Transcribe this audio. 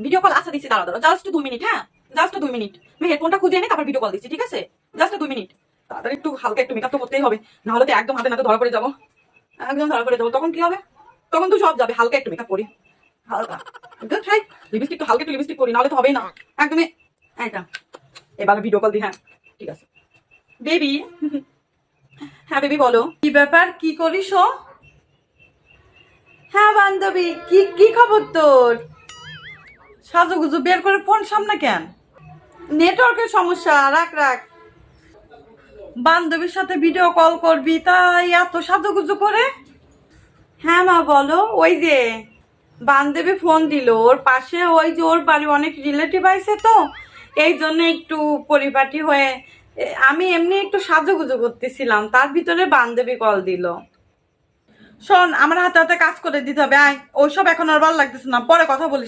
Video call আসা দিচ্ছি, দাঁড়া দাঁড়া, জাস্ট 2 মিনিট। হ্যাঁ জাস্ট 2 মিনিট, আমি হেডফোনটা খুঁজে এনে তারপর ভিডিও কল দিচ্ছি, ঠিক আছে? Just 2 minute. তাড়াতাড়ি একটু হালকা একটু মেকআপ তো করতেই হবে, না হলে তো একদম হাতে নাতে ধরা পড়ে যাবো, একদম ধরা পড়ে যাবো। তখন কি হবে? তখন তো সব যাবে। হালকা একটু মেকআপ করি, হালকা গুড রাইট। লিপস্টিক তো হালকা একটু লিপস্টিক করি, নাহলে তো হবেই না একদমই। এটা এবার ভিডিও কল দিই। হ্যাঁ ঠিক আছে বেবি। হ্যাঁ বেবি বলো। কি ব্যাপার, কি করিস? হ্যাঁ বান্ধবী, কি কি খবর তোর? সাজুগুজু বের করে ফোন সামনে কেন? নেটওয়ার্কের সমস্যা, রাখ রাখ। বান্ধবীর সাথে ভিডিও কল করবি তাই এত সাজুগুজু করে? হ্যাঁ মা বলো। ওই যে বান্ধবী ফোন দিল, ওর পাশে ওই যে ওর বাড়ি অনেক রিলেটিভ আইছে তো, এই জন্য একটু পরিপাটি হয়ে আমি এমনি একটু সাজুগুজু করতেছিলাম, তার ভিতরে বান্ধবী কল দিল। শোন, আমার হাতে হাতে কাজ করে দিতে হবে, আয়। ওইসব এখন আর ভালো লাগতেছে না, পরে কথা বলিস।